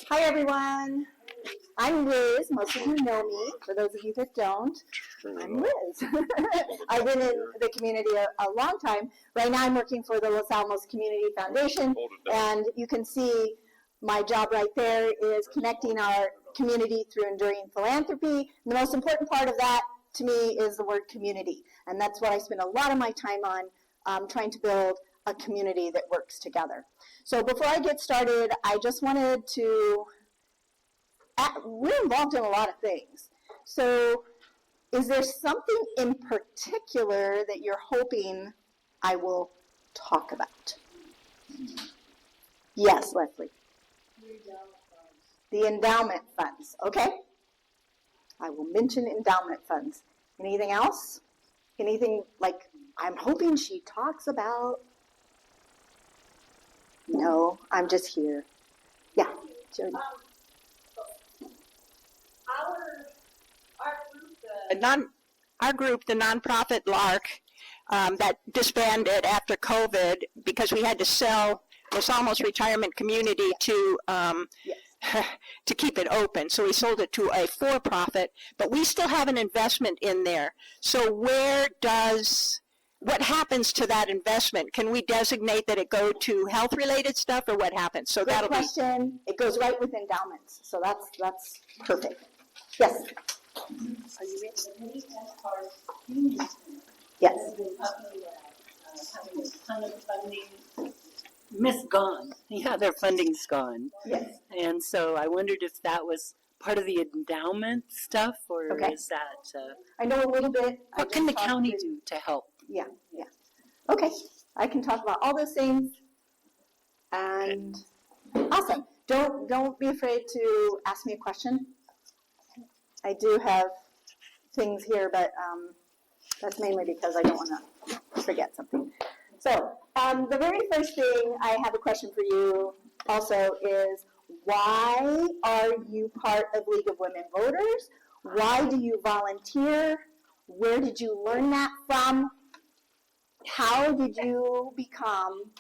Hi everyone, I'm Liz. Most of you know me. For those of you that don't, I'm Liz. I've been in the community a long time. Right now I'm working for the Los Alamos Community Foundation, and you can see my job right there is connecting our community through enduring philanthropy. And the most important part of that to me is the word community, and that's what I spend a lot of my time on, trying to build a community that works together. So before I get started, I just wanted to, we're involved in a lot of things. So is there something in particular that you're hoping I will talk about? Yes, Leslie. The endowment funds, okay? I will mention endowment funds. Anything else? Anything like I'm hoping she talks about? No, I'm just here. Yeah, Jody. Our group, the nonprofit LARC, that disbanded after COVID because we had to sell Los Alamos Retirement Community to to keep it open. So we sold it to a for-profit, but we still have an investment in there. So what happens to that investment? Can we designate that it go to health-related stuff, or what happens? So Good question. It goes right with endowments, so that's perfect. Yes. Are you ready? Yes. Gone. Yeah, their funding's gone. Yes. And so I wondered if that was part of the endowment stuff, or is that... I know a little bit. What can the county do to help? Yeah. Okay, I can talk about all those things. And awesome. Don't be afraid to ask me a question. I do have things here, but that's mainly because I don't want to forget something. So the very first thing I have a question for you also is, why are you part of League of Women Voters? Why do you volunteer? Where did you learn that from? How did you become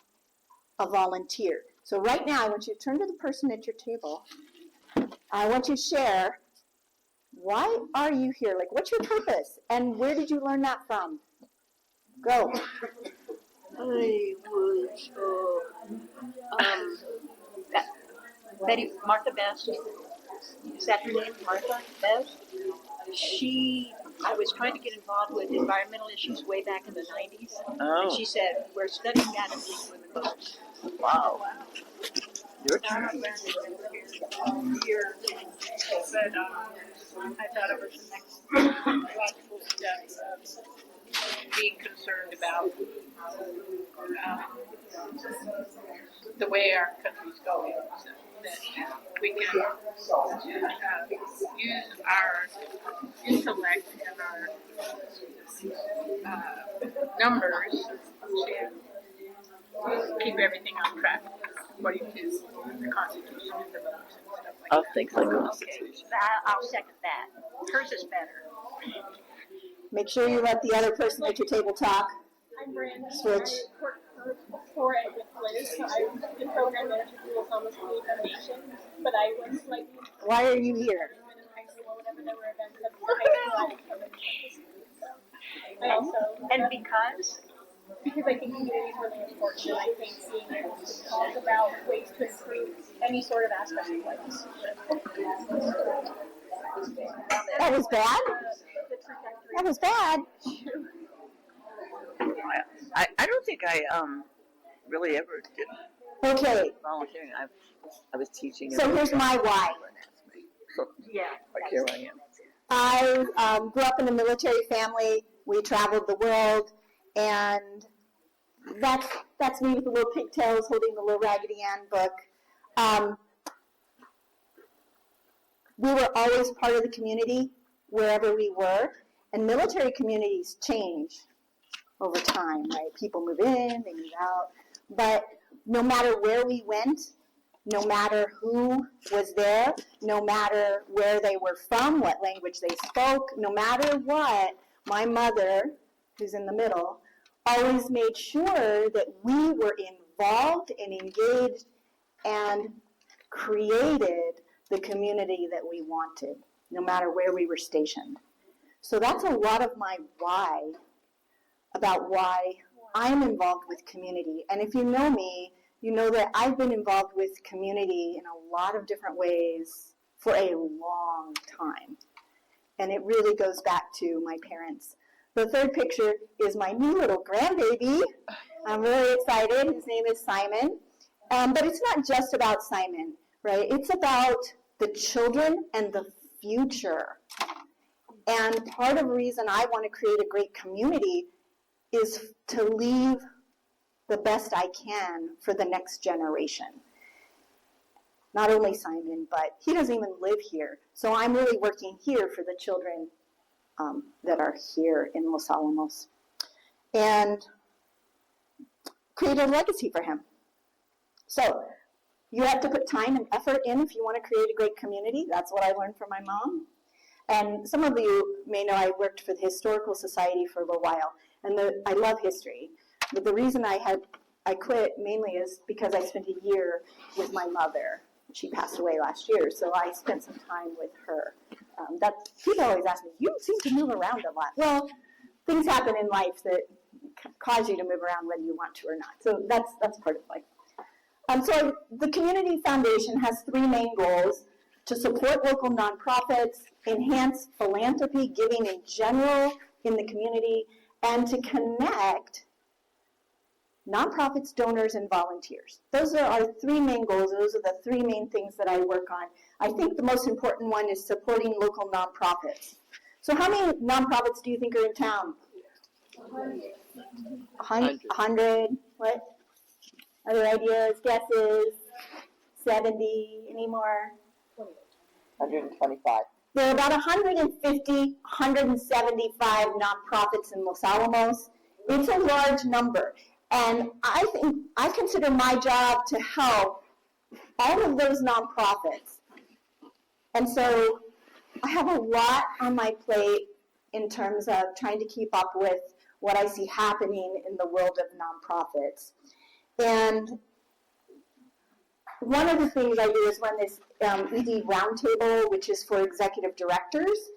a volunteer? So right now, I want you to turn to the person at your table. I want you to share, why are you here? Like, what's your purpose? And where did you learn that from? Go. I was, Martha Best, is that her name, Martha Best? I was trying to get involved with environmental issues way back in the 90s. Oh. And she said, we're studying that at League of Women Voters. Wow. Your turn. Here, but I thought it was the next logical step of being concerned about the way our country's going, so that we can use our intellect and our numbers to keep everything on track according to the Constitution and the votes and stuff like that. Things like Constitution. Okay, I'll second that. Hers is better. Make sure you let the other person at your table talk. I'm Brandon. Switch. I work for it with Liz. So I'm the program manager for the Los Alamos Community Foundation. But I was like, Why are you here? in high school, whenever there were events at the high school, I would come and participate. So I also And because I think community is really important. And I think being able to talk about ways to improve any sort of aspect of life is super important. That was bad? The trajectory. That was bad. I don't think I really ever did Okay, volunteering. I was teaching. so here's my why. Like here I am. I grew up in a military family. We traveled the world, and that's me with the little pigtails holding the little Raggedy Ann book. We were always part of the community wherever we were, and military communities change over time, right? People move in, they move out, but no matter where we went, no matter who was there, no matter where they were from, what language they spoke, no matter what, my mother, who's in the middle, always made sure that we were involved and engaged and created the community that we wanted, no matter where we were stationed. So that's a lot of my why, about why I'm involved with community. And if you know me, you know that I've been involved with community in a lot of different ways for a long time. And it really goes back to my parents. The third picture is my new little grandbaby. I'm really excited. His name is Simon. But it's not just about Simon, right? It's about the children and the future. And part of the reason I want to create a great community is to leave the best I can for the next generation. Not only Simon, but he doesn't even live here. So I'm really working here for the children that are here in Los Alamos. And create a legacy for him. So you have to put time and effort in if you want to create a great community. That's what I learned from my mom. And some of you may know I worked for the Historical Society for a little while. And I love history. But the reason I quit mainly is because I spent a year with my mother. She passed away last year, so I spent some time with her. People always ask me, you seem to move around a lot. Well, things happen in life that cause you to move around whether you want to or not. So that's part of life. So the Community Foundation has 3 main goals: to support local nonprofits, enhance philanthropy, giving in general in the community, and to connect nonprofits, donors, and volunteers. Those are our 3 main goals. Those are the 3 main things that I work on. I think the most important one is supporting local nonprofits. So how many nonprofits do you think are in town? 100. What? Other ideas, guesses? 70? Any more? 125. There are about 150, 175 nonprofits in Los Alamos. It's a large number. And I consider my job to help all of those nonprofits. And so I have a lot on my plate in terms of trying to keep up with what I see happening in the world of nonprofits. And one of the things I do is run this ED roundtable, which is for executive directors.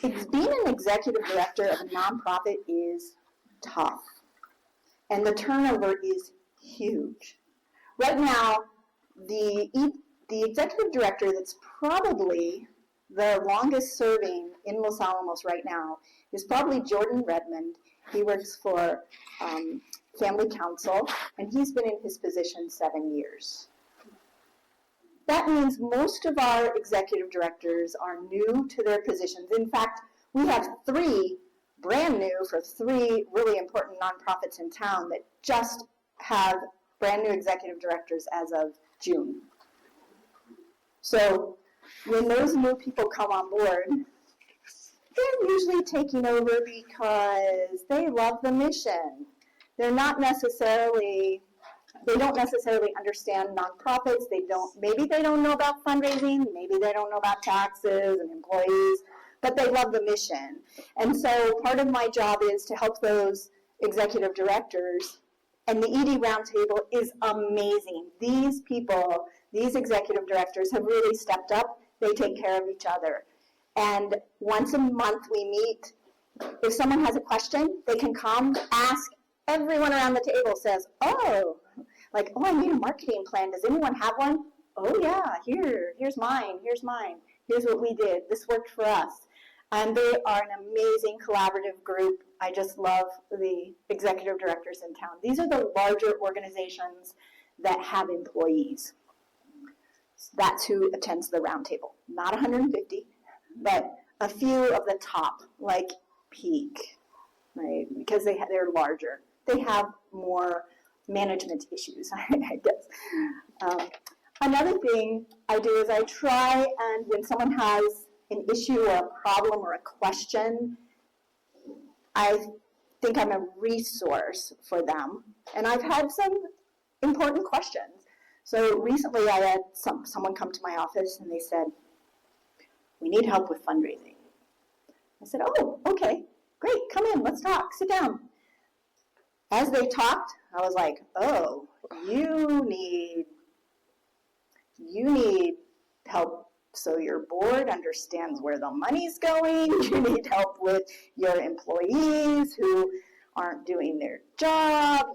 Being an executive director of a nonprofit is tough. And the turnover is huge. Right now, the executive director that's probably the longest serving in Los Alamos right now is probably Jordan Redmond. He works for Family Council, and he's been in his position 7 years. That means most of our executive directors are new to their positions. In fact, we have 3 brand new for 3 really important nonprofits in town that just have brand new executive directors as of June. So when those new people come on board, they're usually taking over because they love the mission. They don't necessarily understand nonprofits. Maybe they don't know about fundraising, maybe they don't know about taxes and employees, but they love the mission. And so part of my job is to help those executive directors, and the ED Roundtable is amazing. These people, these executive directors have really stepped up. They take care of each other. And once a month we meet. If someone has a question, they can come, ask. Everyone around the table says, I need a marketing plan. Does anyone have one? Oh yeah, here's mine. Here's what we did. This worked for us. And they are an amazing collaborative group. I just love the executive directors in town. These are the larger organizations that have employees. That's who attends the roundtable. Not 150, but a few of the top, like Peak, right? Because they're larger. They have more management issues, I guess. Another thing I do is I try, and when someone has an issue or a problem or a question, I think I'm a resource for them. And I've had some important questions. So recently I had someone come to my office and they said, we need help with fundraising. I said, oh, okay, great, come in, let's talk, sit down. As they talked, I was like, oh, you you need help so your board understands where the money's going. You need help with your employees who aren't doing their job.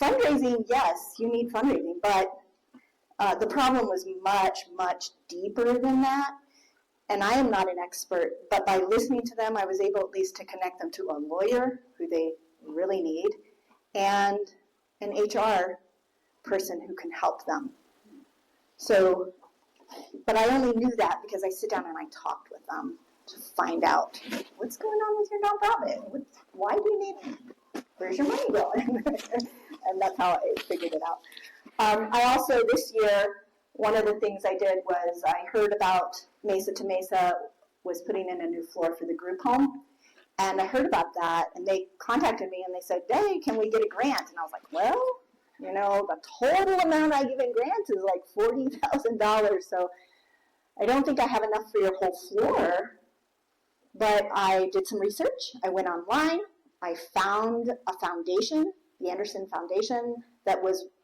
Fundraising, yes, you need fundraising, but the problem was much, much deeper than that. And I am not an expert, but by listening to them, I was able at least to connect them to a lawyer who they really need and an HR person who can help them. So, but I only knew that because I sit down and I talked with them to find out what's going on with your nonprofit. Why do you need, where's your money going? And that's how I figured it out. I also, this year, one of the things I did was I heard about Mesa to Mesa was putting in a new floor for the group home. And I heard about that, and they contacted me and they said, hey, can we get a grant? And I was like, well, you know, the total amount I give in grants is like $40,000. So I don't think I have enough for your whole floor. But I did some research. I went online. I found a foundation, the Anderson Foundation,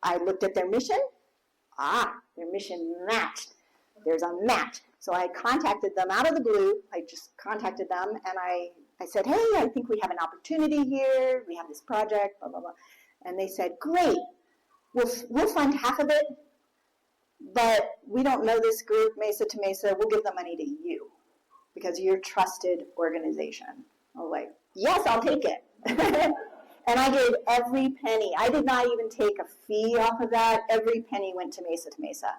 I looked at their mission. Their mission matched. There's a match. So I contacted them out of the blue. I just contacted them and I said, hey, I think we have an opportunity here. We have this project, blah, blah, blah. And they said, great. We'll fund half of it, but we don't know this group, Mesa to Mesa. We'll give the money to you because you're a trusted organization. I was like, yes, I'll take it. And I gave every penny. I did not even take a fee off of that. Every penny went to Mesa.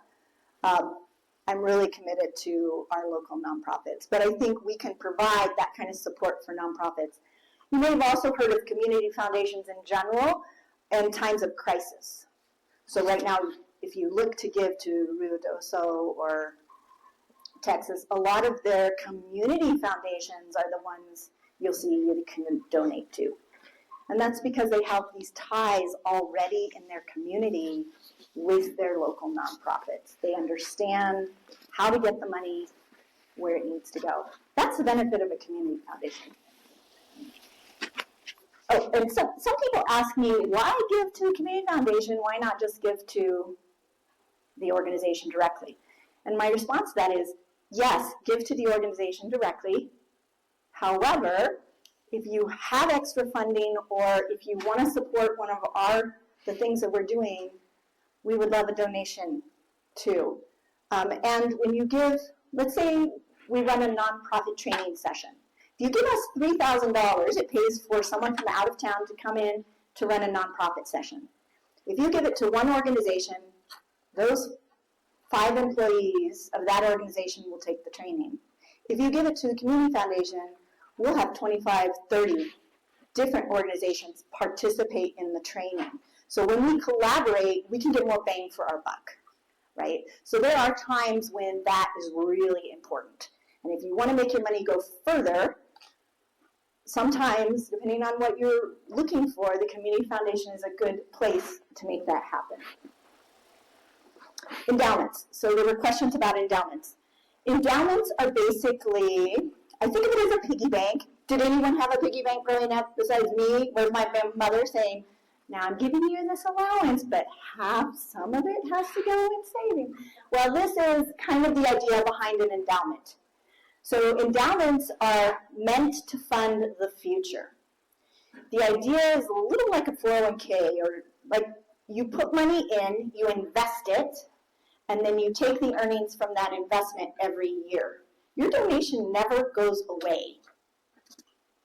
I'm really committed to our local nonprofits, but I think we can provide that kind of support for nonprofits. You may have also heard of community foundations in general in times of crisis. So right now, if you look to give to Ruidoso or Texas, a lot of their community foundations are the ones you'll see you can donate to. And that's because they have these ties already in their community with their local nonprofits. They understand how to get the money where it needs to go. That's the benefit of a community foundation. Oh, and some people ask me, why give to a community foundation? Why not just give to the organization directly? And my response to that is, yes, give to the organization directly. However, if you have extra funding or if you want to support one of the things that we're doing, we would love a donation too. And when you give, let's say we run a nonprofit training session. If you give us $3,000, it pays for someone from out of town to come in to run a nonprofit session. If you give it to one organization, those 5 employees of that organization will take the training. If you give it to the community foundation, we'll have 25, 30 different organizations participate in the training. So when we collaborate, we can get more bang for our buck, right? So there are times when that is really important. And if you want to make your money go further, sometimes, depending on what you're looking for, the community foundation is a good place to make that happen. Endowments. So there were questions about endowments. Endowments are basically, I think of it as a piggy bank. Did anyone have a piggy bank growing up besides me? Where my mother saying, now I'm giving you this allowance, but some of it has to go in saving. Well, this is kind of the idea behind an endowment. So endowments are meant to fund the future. The idea is a little like a 401k, or like you put money in, you invest it, and then you take the earnings from that investment every year. Your donation never goes away.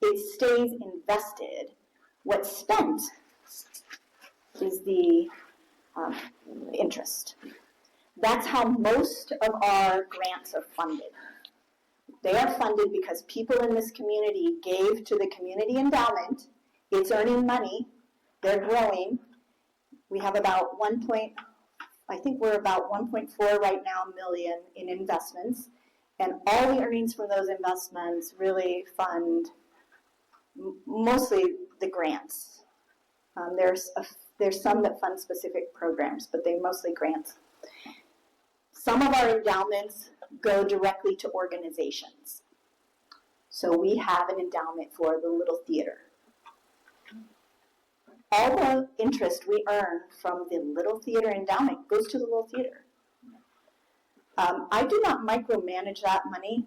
It stays invested. What's spent is the interest. That's how most of our grants are funded. They are funded because people in this community gave to the community endowment. It's earning money. They're growing. We have about I think we're about 1.4 right now million in investments. And all the earnings from those investments really fund mostly the grants. There's some that fund specific programs, but they mostly grants. Some of our endowments go directly to organizations. So we have an endowment for the Little Theater. All the interest we earn from the Little Theater endowment goes to the Little Theater. I do not micromanage that money.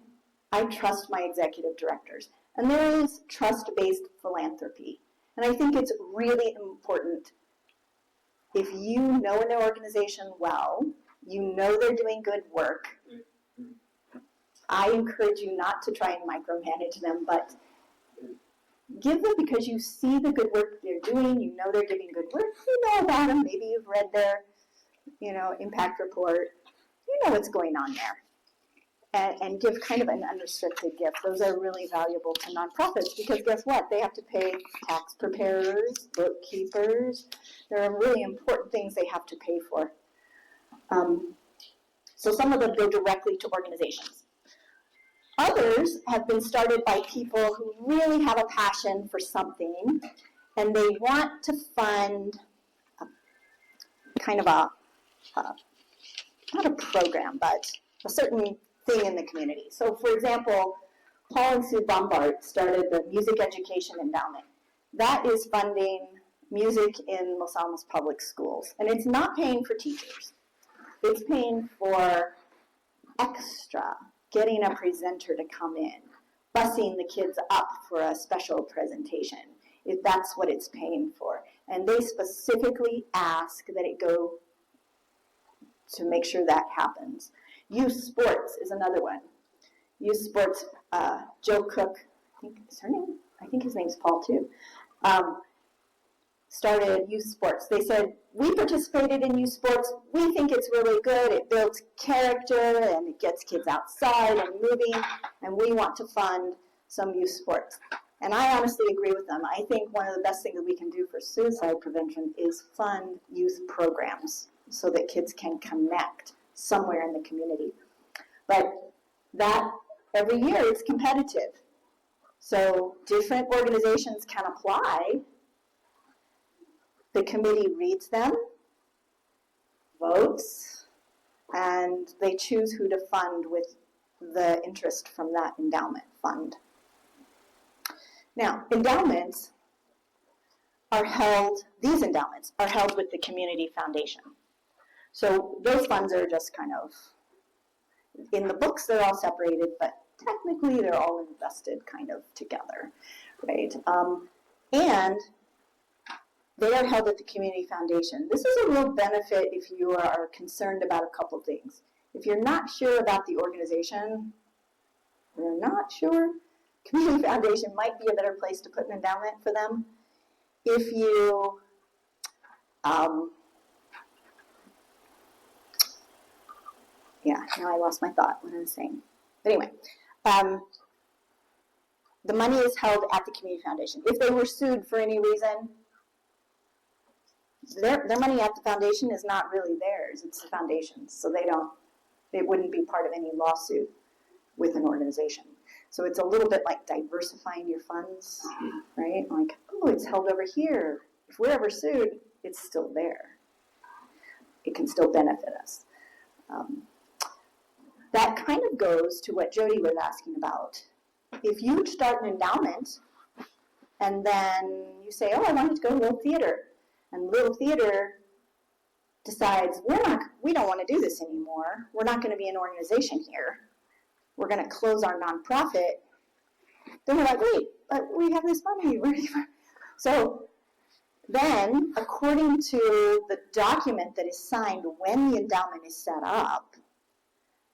I trust my executive directors. And there is trust-based philanthropy. And I think it's really important, if you know an organization well, you know they're doing good work, I encourage you not to try and micromanage them, but give them because you see the good work they're doing, you know they're giving good work, you know about them, maybe you've read their, impact report, you know what's going on there. And give kind of an unrestricted gift. Those are really valuable to nonprofits because guess what? They have to pay tax preparers, bookkeepers. There are really important things they have to pay for. So some of them go directly to organizations. Others have been started by people who really have a passion for something and they want to fund kind of not a program, but a certain thing in the community. So for example, Paul and Sue Bombard started the Music Education Endowment. That is funding music in Los Alamos public schools. And it's not paying for teachers. It's paying for extra, getting a presenter to come in, busing the kids up for a special presentation, if that's what it's paying for. And they specifically ask that it go to make sure that happens. Youth sports is another one. Youth sports, Joe Cook, I think is her name. I think his name's Paul too. Started youth sports. They said, we participated in youth sports. We think it's really good. It builds character and it gets kids outside and moving, and we want to fund some youth sports. And I honestly agree with them. I think one of the best things that we can do for suicide prevention is fund youth programs so that kids can connect somewhere in the community. But that, every year, it's competitive. So different organizations can apply. The committee reads them, votes, and they choose who to fund with the interest from that endowment fund. Now, endowments are held, these endowments are held with the community foundation. So those funds are just kind of, in the books they're all separated, but technically they're all invested kind of together, right? And they are held at the community foundation. This is a real benefit if you are concerned about a couple things. If you're not sure about the organization, you're not sure, community foundation might be a better place to put an endowment for them. If you, now I lost my thought, what I was saying. But anyway, the money is held at the community foundation. If they were sued for any reason, their money at the foundation is not really theirs, it's the foundation's. So it wouldn't be part of any lawsuit with an organization. So it's a little bit like diversifying your funds, right? Like, oh, it's held over here. If we're ever sued, it's still there. It can still benefit us. That kind of goes to what Jody was asking about. If you start an endowment and then you say, oh, I wanted to go to Little Theater, and Little Theater decides, we don't want to do this anymore. We're not going to be an organization here. We're going to close our nonprofit. Then we're like, wait, but we have this money. So then, according to the document that is signed when the endowment is set up,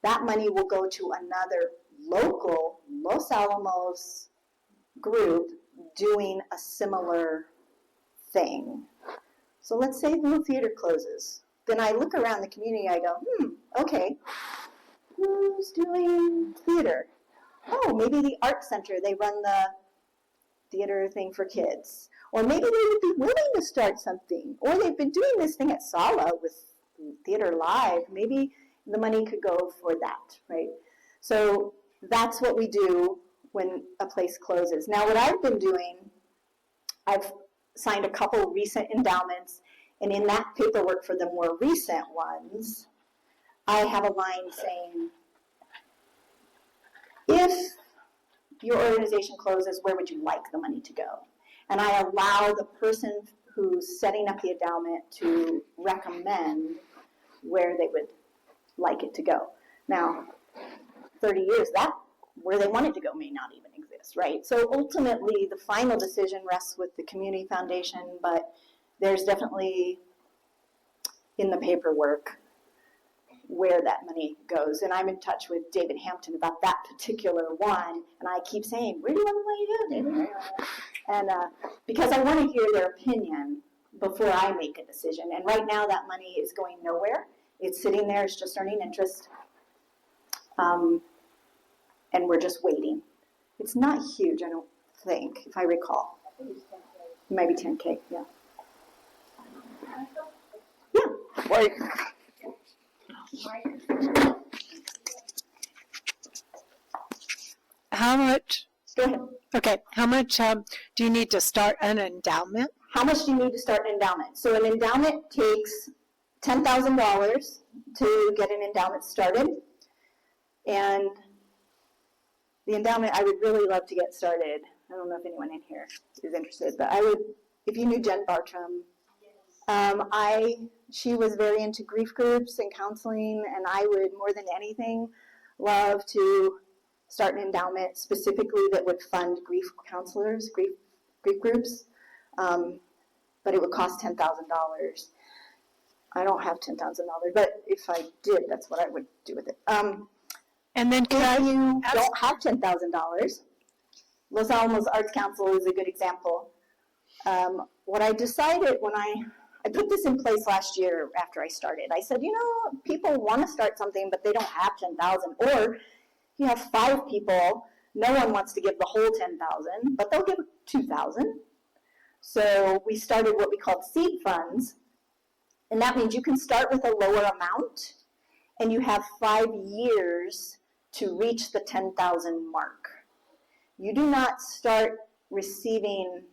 that money will go to another local Los Alamos group doing a similar thing. So let's say the Little Theater closes. Then I look around the community, I go, okay, who's doing theater? Oh, maybe the art center, they run the theater thing for kids. Or maybe they would be willing to start something. Or they've been doing this thing at Sala with Theater Live. Maybe the money could go for that, right? So that's what we do when a place closes. Now what I've been doing, I've signed a couple recent endowments, and in that paperwork for the more recent ones, I have a line saying, if your organization closes, where would you like the money to go? And I allow the person who's setting up the endowment to recommend where they would like it to go. Now, 30 years, that where they want it to go may not even exist, right? So ultimately, the final decision rests with the community foundation, but there's definitely in the paperwork where that money goes. And I'm in touch with David Hampton about that particular one, and I keep saying, where do you want the money to go, David? And because I want to hear their opinion before I make a decision. And right now, that money is going nowhere. It's sitting there, it's just earning interest. And we're just waiting. It's not huge, I don't think, if I recall. Maybe 10K, yeah. Yeah. Like, How much, Go ahead. okay, how much do you need to start an endowment? How much do you need to start an endowment? So an endowment takes $10,000 to get an endowment started. And the endowment, I would really love to get started. I don't know if anyone in here is interested, but I would, if you knew Jen Bartram, she was very into grief groups and counseling, and I would, more than anything, love to start an endowment specifically that would fund grief counselors, grief groups, but it would cost $10,000. I don't have $10,000, but if I did, that's what I would do with it. And then If you don't have $10,000, Los Alamos Arts Council is a good example. What I decided when I put this in place last year after I started, I said, you know, people want to start something, but they don't have 10,000. Or you have 5 people, no one wants to give the whole 10,000, but they'll give 2,000. So we started what we called seed funds, and that means you can start with a lower amount, and you have 5 years to reach the 10,000 mark. You do not start receiving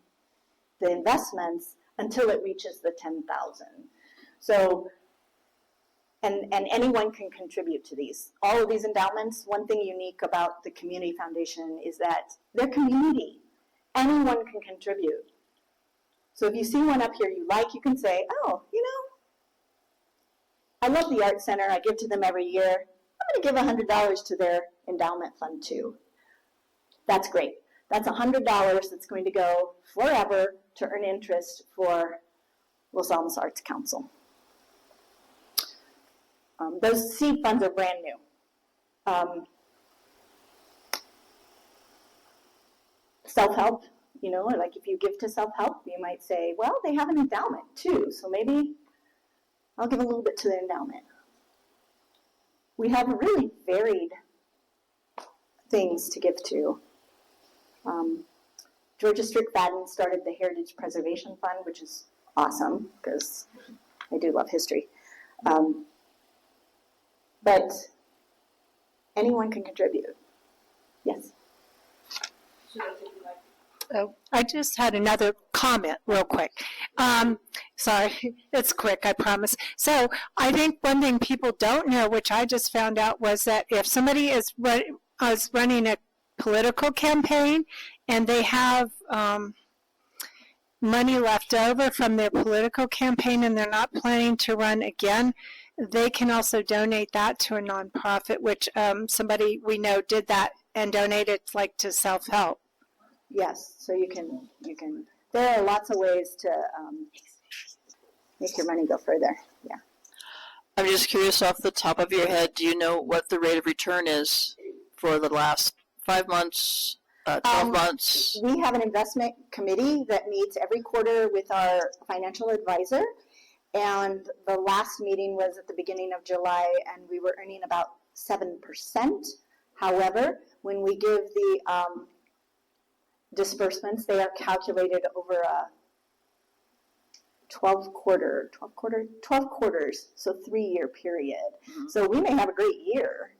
the investments until it reaches the 10,000. So, and anyone can contribute to these. All of these endowments, one thing unique about the Community Foundation is that they're community. Anyone can contribute. So if you see one up here you like, you can say, oh, you know, I love the Art Center, I give to them every year. I'm going to give $100 to their endowment fund too. That's great. That's $100 that's going to go forever to earn interest for Los Alamos Arts Council. Those seed funds are brand new. Self-help, you know, like if you give to self-help, you might say, well, they have an endowment too, so maybe I'll give a little bit to the endowment. We have really varied things to give to. Georgia Strickfaden started the Heritage Preservation Fund, which is awesome because I do love history. But anyone can contribute. Yes? Oh, I just had another comment real quick. Sorry, it's quick, I promise. So I think one thing people don't know, which I just found out, was that if somebody is running a political campaign and they have money left over from their political campaign and they're not planning to run again, they can also donate that to a nonprofit, which somebody we know did that and donated like to self-help. Yes, so you can, there are lots of ways to make your money go further, yeah. I'm just curious, off the top of your head, do you know what the rate of return is for the last 5 months, 12 months? We have an investment committee that meets every quarter with our financial advisor, and the last meeting was at the beginning of July, and we were earning about 7%. However, when we give the disbursements, they are calculated over a 12 quarters, so 3-year period. Mm-hmm. So we may have a great year,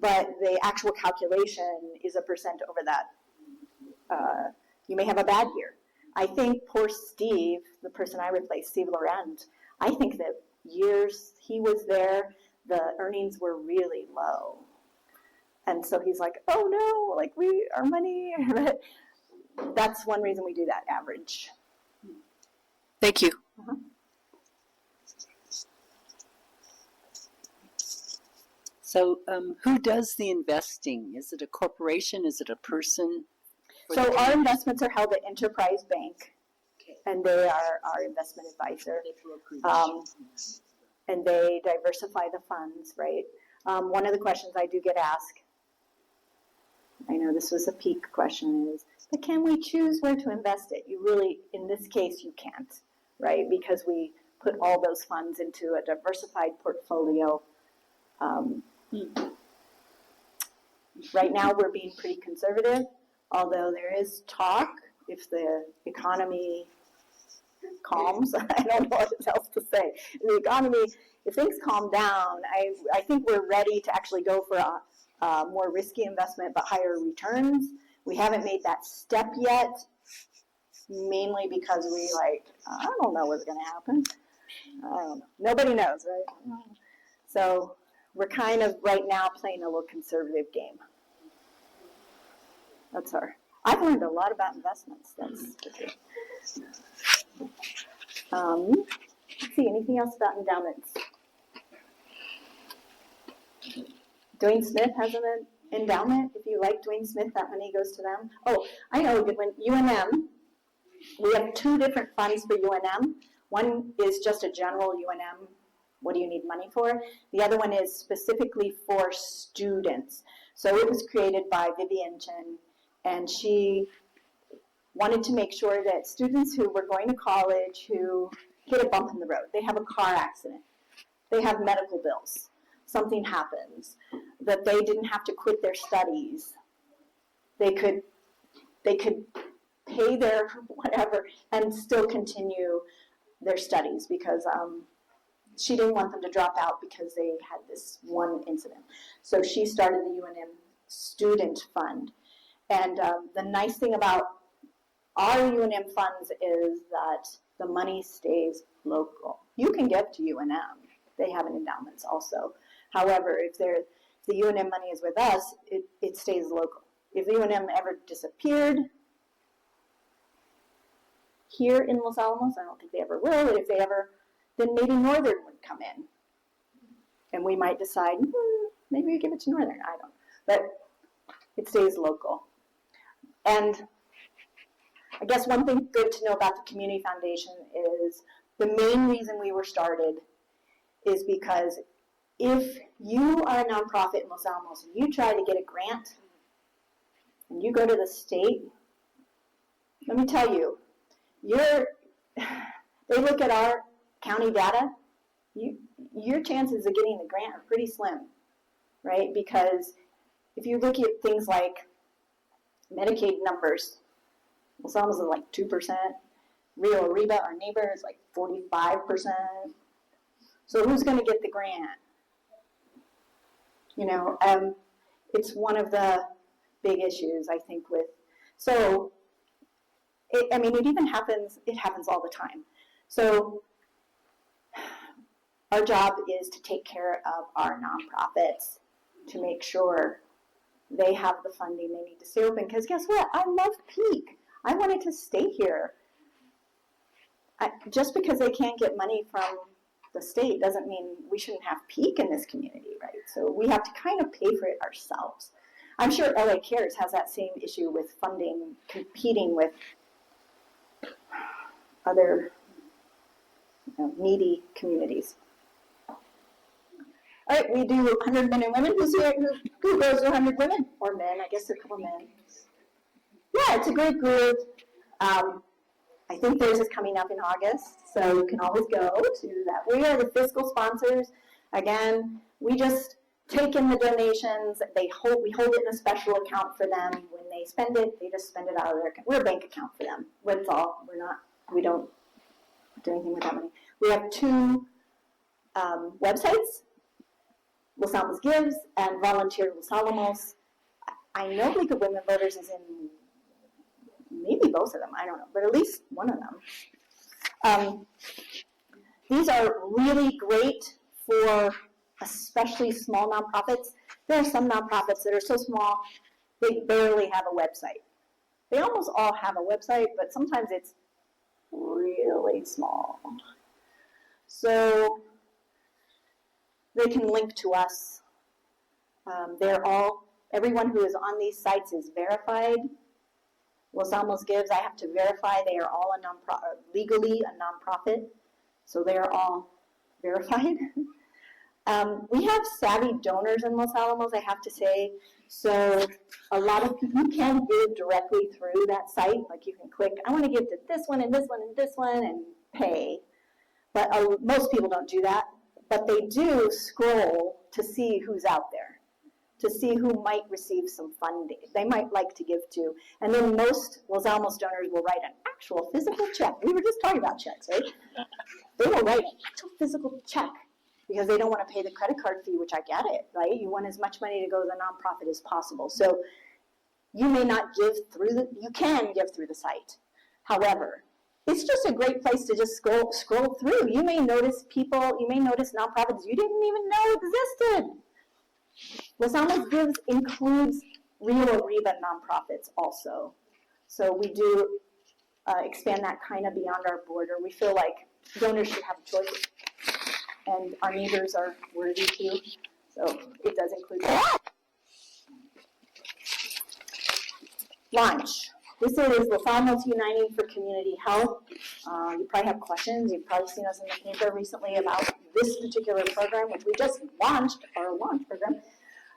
but the actual calculation is a percent over that. You may have a bad year. I think poor Steve, the person I replaced, Steve Laurent, I think that years he was there, the earnings were really low. And so he's like, oh no, like our money. That's one reason we do that average. Thank you. So, who does the investing? Is it a corporation? Is it a person? So our investments are held at Enterprise Bank, and they are our investment advisor. And they diversify the funds, right? One of the questions I do get asked, I know this was a peak question, is, but can we choose where to invest it? You really, in this case, you can't, right? Because we put all those funds into a diversified portfolio. Right now, we're being pretty conservative, although there is talk, if the economy calms, I don't know what else to say. The economy, if things calm down, I think we're ready to actually go for a more risky investment but higher returns. We haven't made that step yet, mainly because I don't know what's going to happen. I don't know. Nobody knows, right? So we're kind of right now playing a little conservative game. That's our. I've learned a lot about investments. That's let's see, anything else about endowments? Dwayne Smith has an endowment. If you like Dwayne Smith, that money goes to them. Oh, I know a good one. UNM. We have two different funds for UNM. One is just a general UNM. What do you need money for? The other one is specifically for students. So it was created by Vivian Chen, and she wanted to make sure that students who were going to college who hit a bump in the road, they have a car accident, they have medical bills, something happens, that they didn't have to quit their studies. They could pay their whatever and still continue their studies because she didn't want them to drop out because they had this one incident. So she started the UNM Student Fund. And the nice thing about our UNM funds is that the money stays local. You can give to UNM. They have an endowments also. However, if the UNM money is with us, it stays local. If the UNM ever disappeared here in Los Alamos, I don't think they ever will, but if they ever, then maybe Northern would come in. And we might decide, maybe we give it to Northern, I don't know. But it stays local. And I guess one thing good to know about the Community Foundation is the main reason we were started is because if you are a nonprofit in Los Alamos and you try to get a grant and you go to the state, let me tell you, they look at our county data, your chances of getting the grant are pretty slim, right? Because if you look at things like Medicaid numbers, Los Alamos is like 2%. Rio Arriba, our neighbor, is like 45%. So who's going to get the grant? You know, it's one of the big issues, I think, with, so, it even happens, it happens all the time. So our job is to take care of our nonprofits, to make sure they have the funding they need to stay open. Because guess what? I love Peak. I wanted to stay here. Just because they can't get money from the state doesn't mean we shouldn't have Peak in this community, right? So we have to kind of pay for it ourselves. I'm sure LA Cares has that same issue with funding, competing with other needy communities. All right, we do 100 men and women. Who's here? Who goes to 100 women? Or men, I guess a couple men. Yeah, it's a great group. I think theirs is coming up in August, so you can always go to that. We are the fiscal sponsors. Again, we just take in the donations. We hold it in a special account for them. When they spend it, they just spend it out of their account. We're a bank account for them. That's all. We don't do anything with that money. We have two websites, Los Alamos Gives and Volunteer Los Alamos. I know League of Women Voters is in maybe both of them, I don't know, but at least one of them. These are really great for especially small nonprofits. There are some nonprofits that are so small, they barely have a website. They almost all have a website, but sometimes it's really small. So they can link to us Everyone who is on these sites is verified. Los Alamos Gives, I have to verify they are all legally a nonprofit, so they are all verified. We have savvy donors in Los Alamos, I have to say. So a lot of people, you can give directly through that site. Like you can click, I want to give to this one and this one and this one and pay. But most people don't do that. But they do scroll to see who's out there, to see who might receive some funding they might like to give to. And then most Los Alamos donors will write an actual physical check. We were just talking about checks, right? They will write an actual physical check because they don't want to pay the credit card fee, which I get it, right? You want as much money to go to the nonprofit as possible. So you may not give through you can give through the site. However, it's just a great place to just scroll through. You may notice nonprofits you didn't even know existed. Los Alamos Gives includes Rio Arriba nonprofits also. So we do expand that kind of beyond our border. We feel like donors should have a choice, and our neighbors are worthy too. So it does include that. Launch. This is Los Alamos Uniting for Community Health. You probably have questions. You've probably seen us in the paper recently about this particular program, which we just launched, our launch program.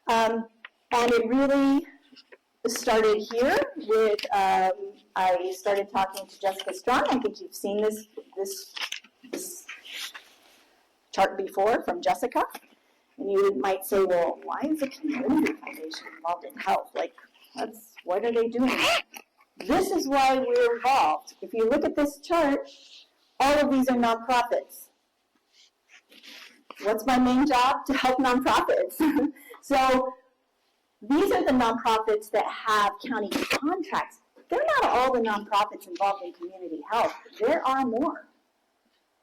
And it really started here with, I started talking to Jessica Strong. I think you've seen this chart before from Jessica. And you might say, well, why is the community foundation involved in health? Like, what are they doing? This is why we're involved. If you look at this chart, all of these are nonprofits. What's my main job? To help nonprofits. So these are the nonprofits that have county contracts. They're not all the nonprofits involved in community health. There are more.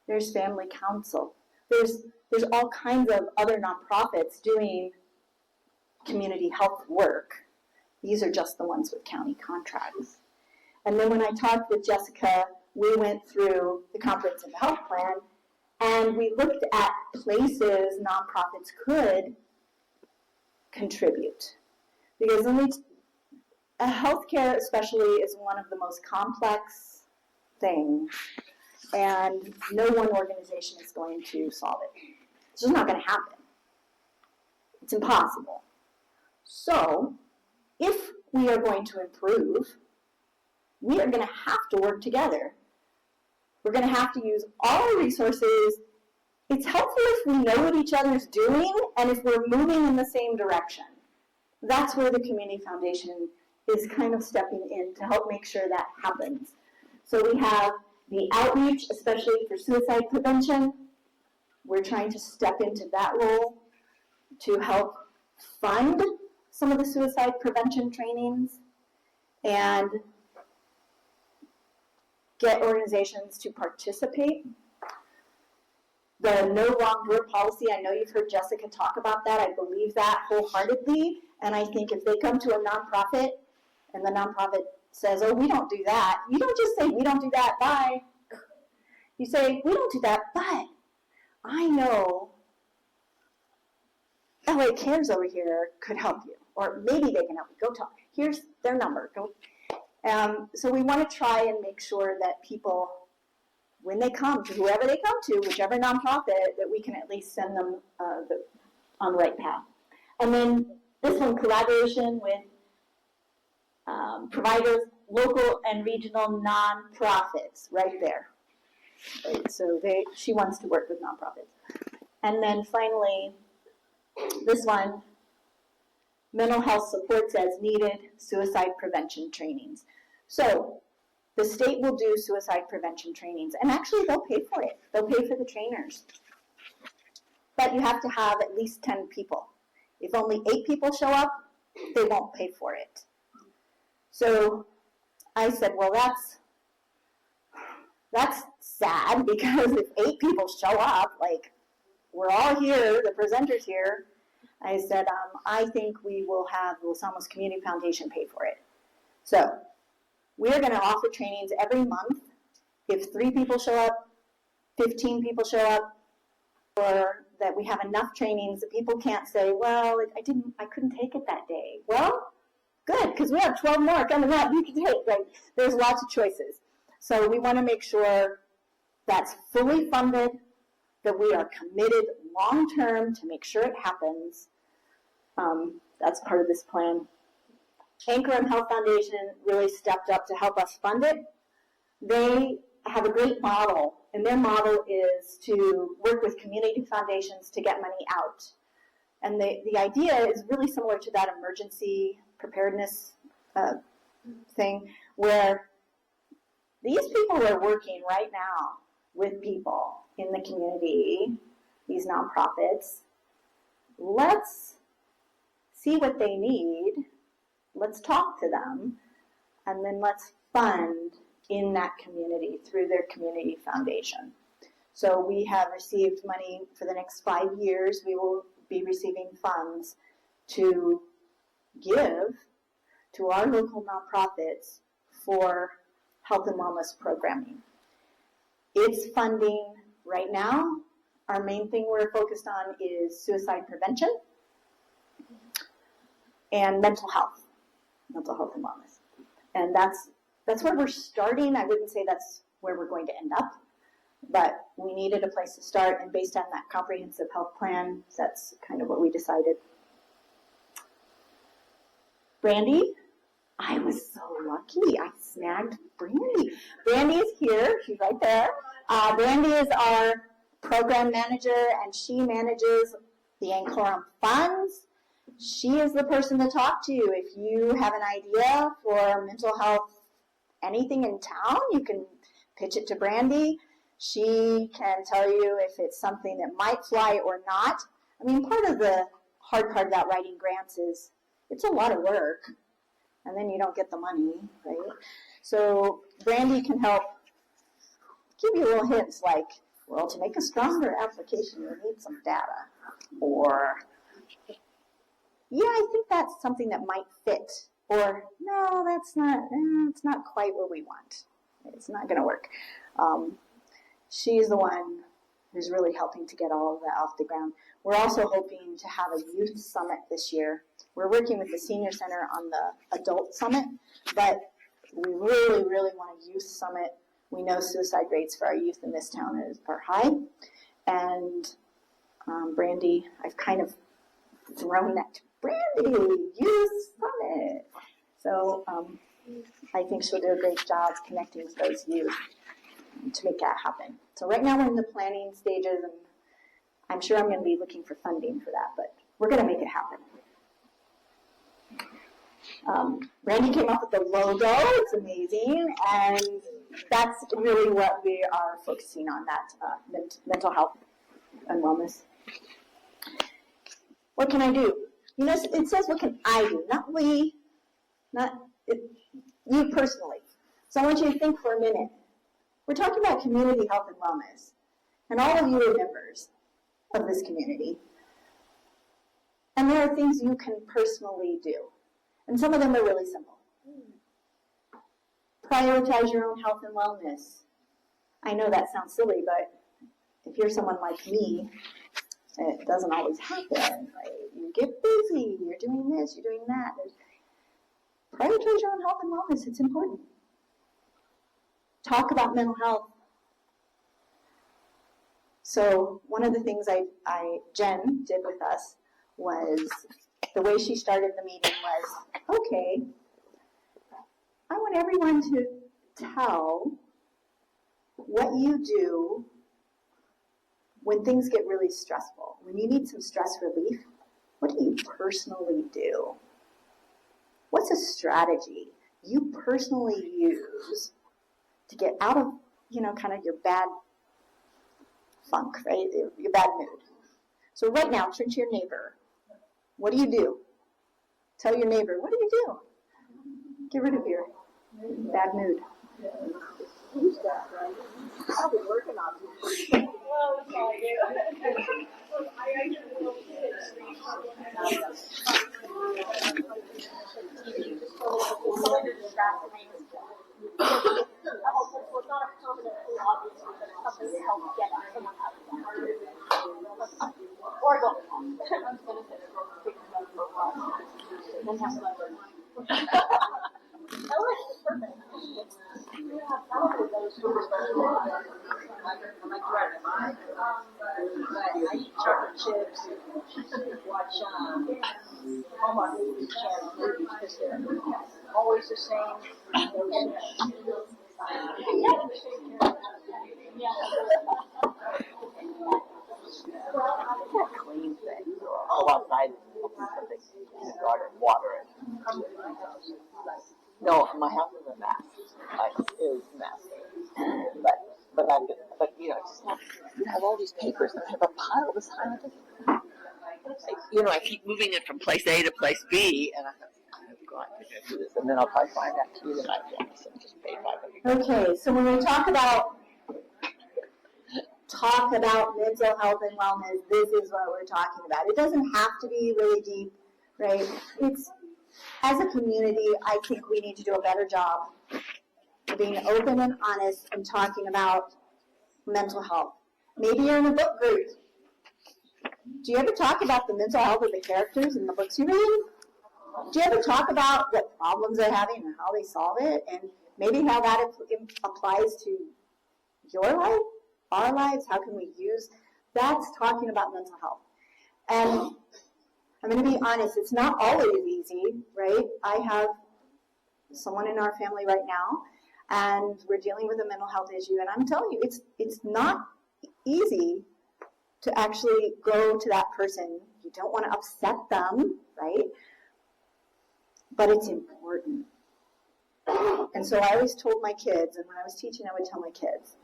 There's Family Council. There's all kinds of other nonprofits doing community health work. These are just the ones with county contracts. And then when I talked with Jessica, we went through the comprehensive health plan, and we looked at places nonprofits could contribute. Because healthcare especially is one of the most complex things, and no one organization is going to solve it. It's just not going to happen. It's impossible. So, if we are going to improve, we are going to have to work together. We're going to have to use all our resources. It's helpful if we know what each other's doing and if we're moving in the same direction. That's where the Community Foundation is kind of stepping in to help make sure that happens. So we have the outreach, especially for suicide prevention. We're trying to step into that role to help fund some of the suicide prevention trainings and get organizations to participate. The no wrong door policy, I know you've heard Jessica talk about that. I believe that wholeheartedly. And I think if they come to a nonprofit and the nonprofit says, oh, we don't do that, you don't just say, we don't do that, bye. You say, we don't do that, but I know LA Cares over here could help you. Or maybe they can help you. Go talk. Here's their number. Go. So we want to try and make sure that people, when they come to whoever they come to, whichever nonprofit, that we can at least send them on the right path. And then this one, collaboration with providers, local and regional nonprofits, right there. Right, so she wants to work with nonprofits. And then finally, this one, mental health supports as needed, suicide prevention trainings. So the state will do suicide prevention trainings, and actually they'll pay for it. They'll pay for the trainers. But you have to have at least 10 people. If only 8 people show up, they won't pay for it. So I said, well, that's sad, because if 8 people show up, like, we're all here, the presenters here, I said, I think we will have the Los Alamos Community Foundation pay for it. So we are going to offer trainings every month. If 3 people show up, 15 people show up, sure that we have enough trainings that people can't say, well, I couldn't take it that day. Well, good, because we have 12 more coming up you can take, right? There's lots of choices. So we want to make sure that's fully funded, that we are committed long-term to make sure it happens. That's part of this plan. Anchor and Health Foundation really stepped up to help us fund it. They have a great model, and their model is to work with community foundations to get money out. And the idea is really similar to that emergency preparedness thing, where these people are working right now with people in the community, these nonprofits. Let's see what they need, let's talk to them, and then let's fund in that community through their community foundation. So we have received money for the next 5 years. We will be receiving funds to give to our local nonprofits for health and wellness programming. It's funding right now. Our main thing we're focused on is suicide prevention and mental health and wellness. And that's where we're starting. I wouldn't say that's where we're going to end up, but we needed a place to start, and based on that comprehensive health plan, that's kind of what we decided. Brandy, I was so lucky. I snagged Brandy. Brandy is here. She's right there. Brandy is our program manager, and she manages the Anchorum funds. She is the person to talk to. If you have an idea for mental health, anything in town, you can pitch it to Brandy. She can tell you if it's something that might fly or not. I mean, part of the hard part about writing grants is it's a lot of work, and then you don't get the money, right? So Brandy can help give you little hints like, well, to make a stronger application, you need some data. Or, yeah, I think that's something that might fit. Or, no, it's not quite what we want. It's not going to work. She's the one who's really helping to get all of that off the ground. We're also hoping to have a youth summit this year. We're working with the senior center on the adult summit, but we really, really want a youth summit. We know suicide rates for our youth in this town are high. And Brandy, I've kind of thrown that to Brandy, youth summit. So I think she'll do a great job connecting with those youth to make that happen. So right now we're in the planning stages, and I'm sure I'm going to be looking for funding for that, but we're going to make it happen. Randy came up with the logo. It's amazing, and that's really what we are focusing on, that mental health and wellness. What can I do? You know, it says what can I do, not we, you personally. So I want you to think for a minute. We're talking about community health and wellness, and all of you are members of this community. And there are things you can personally do, and some of them are really simple. Prioritize your own health and wellness. I know that sounds silly, but if you're someone like me, it doesn't always happen. Right? You get busy, you're doing this, you're doing that. Prioritize your own health and wellness, it's important. Talk about mental health. So one of the things Jen did with us was, the way she started the meeting was, okay, I want everyone to tell what you do when things get really stressful. When you need some stress relief, what do you personally do? What's a strategy you personally use to get out of, kind of your bad funk, right? Your bad mood. So right now, turn to your neighbor. What do you do? Tell your neighbor, what do you do? Get rid of your bad mood. I've been working on it. I eat chocolate chips and watch Hallmark Channel movies because they're always the same. Clean things or go outside and do something in the garden, water it. No, my house is a mess. It is a mess. But you know, it's not, you have all these papers and I have a pile this high. You know, I keep moving it from place A to place B, and I thought, I've got to do this, and then I'll probably find that key that I want and just pay $500. Okay, so when we talk about mental health and wellness, this is what we're talking about. It doesn't have to be really deep, right? It's, as a community, I think we need to do a better job of being open and honest and talking about mental health. Maybe you're in a book group. Do you ever talk about the mental health of the characters in the books you read? Do you ever talk about what problems they're having and how they solve it, and maybe how that applies to your life, our lives? How can we use? That's talking about mental health. And I'm going to be honest, it's not always easy, right? I have someone in our family right now, and we're dealing with a mental health issue, and I'm telling you, it's not easy to actually go to that person. You don't want to upset them, right? But it's important. And so I always told my kids, and when I was teaching, I would tell my kids,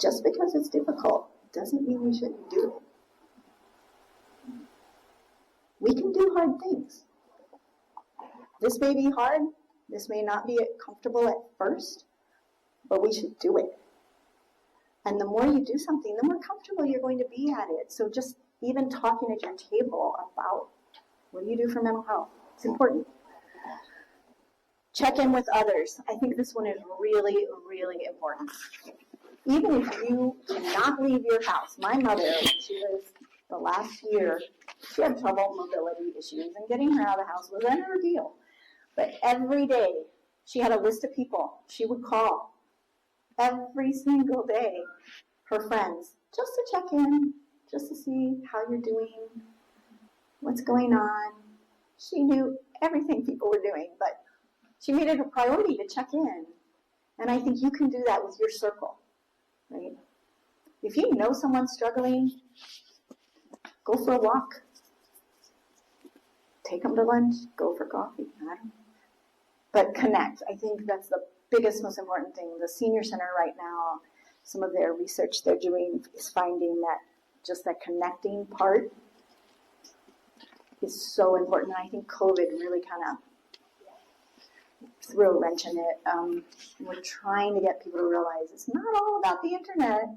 just because it's difficult doesn't mean we shouldn't do it. We can do hard things. This may be hard. This may not be comfortable at first, but we should do it. And the more you do something, the more comfortable you're going to be at it. So just even talking at your table about what do you do for mental health, it's important. Check in with others. I think this one is really, really important. Even if you cannot leave your house. My mother, she was the last year, she had trouble with mobility issues, and getting her out of the house was an ordeal. But every day, she had a list of people she would call. Every single day, her friends, just to check in, just to see how you're doing, what's going on. She knew everything people were doing, but she made it a priority to check in. And I think you can do that with your circle, right? If you know someone's struggling, go for a walk. Take them to lunch, go for coffee, I don't know. But connect. I think that's the biggest, most important thing. The Senior Center right now, some of their research they're doing is finding that just that connecting part is so important. And I think COVID really kind of threw a wrench in it. We're trying to get people to realize it's not all about the internet.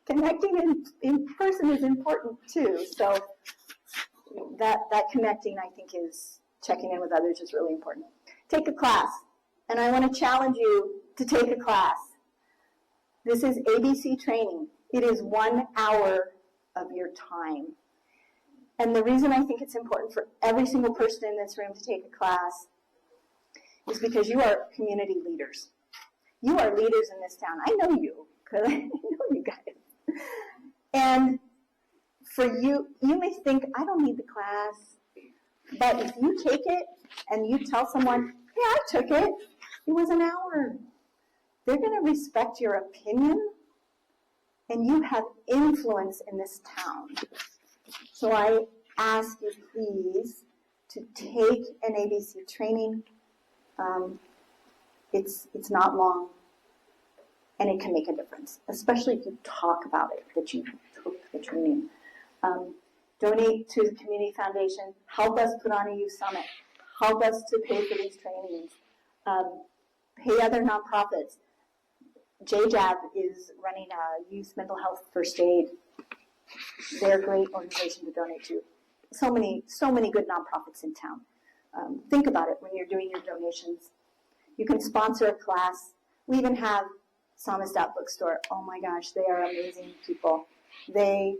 Connecting in person is important too. So that connecting, I think, is checking in with others is really important. Take a class. And I want to challenge you to take a class. This is ABC training. It is 1 hour of your time. And the reason I think it's important for every single person in this room to take a class is because you are community leaders. You are leaders in this town. I know you, because I know you guys. And for you, you may think, I don't need the class. But if you take it and you tell someone, hey, I took it, it was an hour, they're going to respect your opinion, and you have influence in this town. So I ask you, please, to take an ABC training. It's not long, and it can make a difference, especially if you talk about it, that you took the training. Donate to the Community Foundation. Help us put on a youth summit. Help us to pay for these trainings. Pay other nonprofits. JJAB is running a youth mental health first aid. They're a great organization to donate to. So many good nonprofits in town. Think about it when you're doing your donations. You can sponsor a class. We even have Psalmist Bookstore. Oh my gosh, they are amazing people. They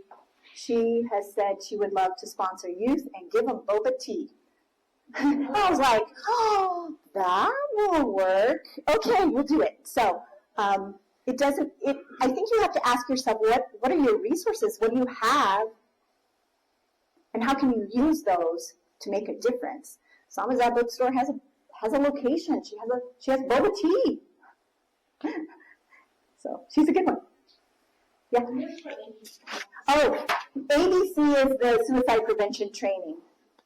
she has said she would love to sponsor youth and give them boba tea. I was like, oh, that will work. Okay, we'll do it. So I think you have to ask yourself, what are your resources? What do you have? And how can you use those to make a difference? Samazad Bookstore has a location. She has boba tea. So she's a good one. Yeah. Oh, ABC is the suicide prevention training,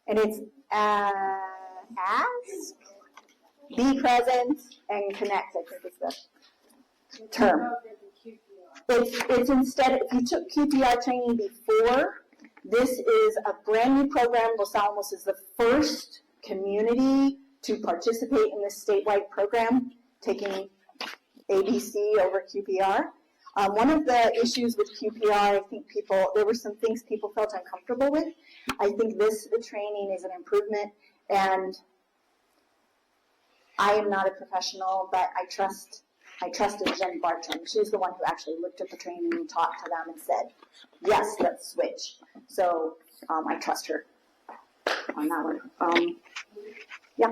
and it's ask, be present, and connect. I think is the term. It's instead, if you took QPR training before, this is a brand new program. Los Alamos is the first community to participate in this statewide program, taking ABC over QPR. One of the issues with QPR, I think there were some things people felt uncomfortable with. I think this training is an improvement, and I am not a professional, but I trusted Jen Bartram. She's the one who actually looked at the training and talked to them and said, yes, let's switch. So I trust her on that one. Yeah.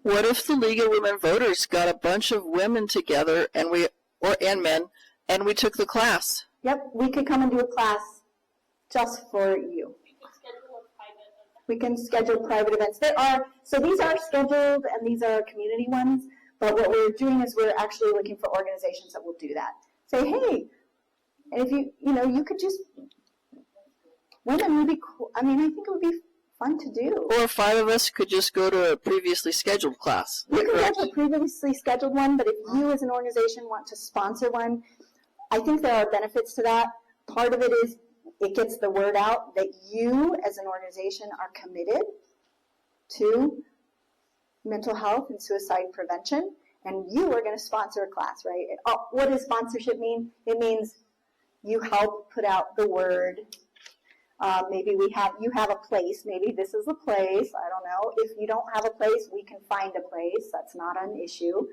What if the League of Women Voters got a bunch of women together and men, and we took the class? Yep, we could come and do a class just for you. We can schedule private events. So these are scheduled and these are community ones, but what we're doing is we're actually looking for organizations that will do that. Say, hey, and if you could just, women would be cool. I mean, I think it would be fun to do. Or 5 of us could just go to a previously scheduled class. We could go to a previously scheduled one, but if you as an organization want to sponsor one, I think there are benefits to that. Part of it is it gets the word out that you as an organization are committed to mental health and suicide prevention, and you are going to sponsor a class, right? What does sponsorship mean? It means you help put out the word. Maybe you have a place. Maybe this is a place. I don't know. If you don't have a place, we can find a place. That's not an issue.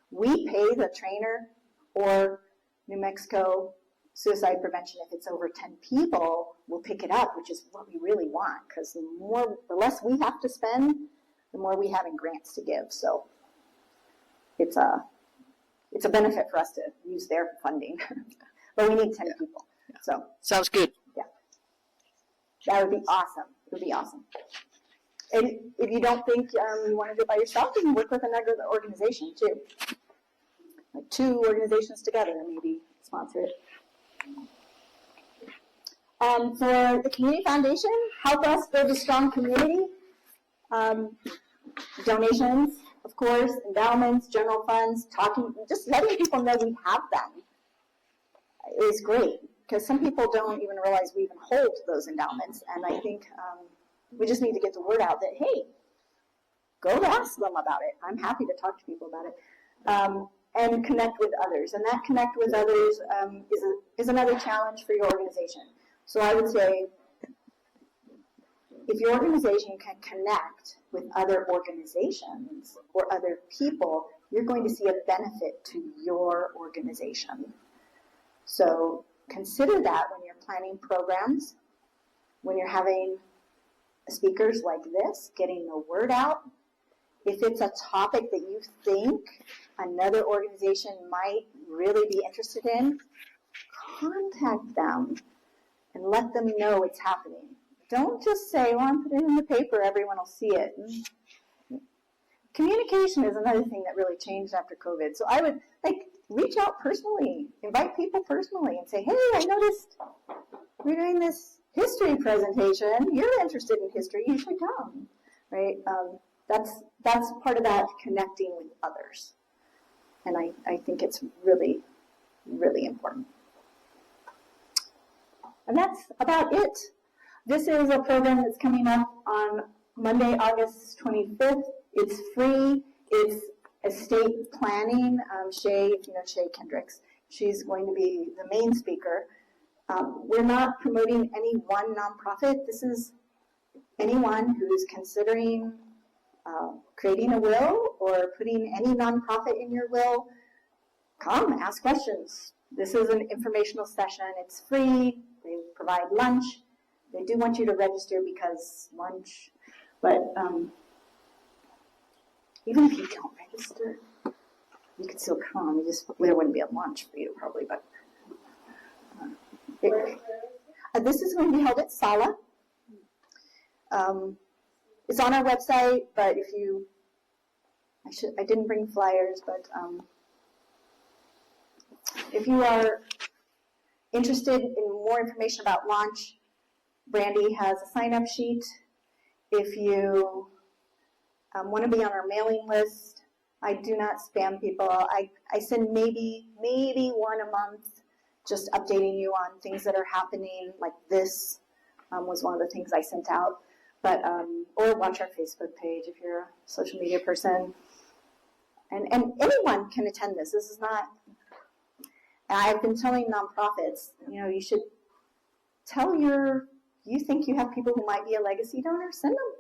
We pay the trainer or New Mexico suicide prevention. If it's over 10 people, we'll pick it up, which is what we really want, because the less we have to spend, the more we have in grants to give. So it's a benefit for us to use their funding. But we need 10 people. So sounds good. Yeah. That would be awesome. It would be awesome. And if you don't think you want to do it by yourself, you can work with another organization too. Like 2 organizations together and maybe sponsor it. For the Community Foundation, help us build a strong community. Donations, of course, endowments, general funds, just letting people know we have them is great, because some people don't even realize we even hold those endowments, and I think we just need to get the word out that, hey, go ask them about it. I'm happy to talk to people about it. And connect with others. And that connect with others is another challenge for your organization. So I would say, if your organization can connect with other organizations or other people, you're going to see a benefit to your organization. So consider that when you're planning programs, when you're having speakers like this, getting the word out. If it's a topic that you think another organization might really be interested in, contact them and let them know it's happening. Don't just say, well, I'm putting it in the paper, everyone will see it. Communication is another thing that really changed after COVID. So I would reach out personally, invite people personally and say, hey, I noticed we're doing this history presentation. You're interested in history, you should come, right? That's part of that connecting with others. And I think it's really, really important. And that's about it. This is a program that's coming up on Monday, August 25th. It's free. It's estate planning. Shay, if you know Shay Kendricks, she's going to be the main speaker. We're not promoting any one nonprofit. This is anyone who's considering creating a will or putting any nonprofit in your will. Come, ask questions. This is an informational session. It's free. They provide lunch. They do want you to register because lunch, but even if you don't register, you could still come. There wouldn't be a lunch for you probably, but this is going to be held at Sala. It's on our website, but if you, I didn't bring flyers, but if you are interested in more information about launch, Brandy has a sign-up sheet. If you want to be on our mailing list, I do not spam people. I send maybe one a month, just updating you on things that are happening, like this was one of the things I sent out. But or watch our Facebook page if you're a social media person. And anyone can attend this. This is not, I've been telling nonprofits, you should tell you think you have people who might be a legacy donor, send them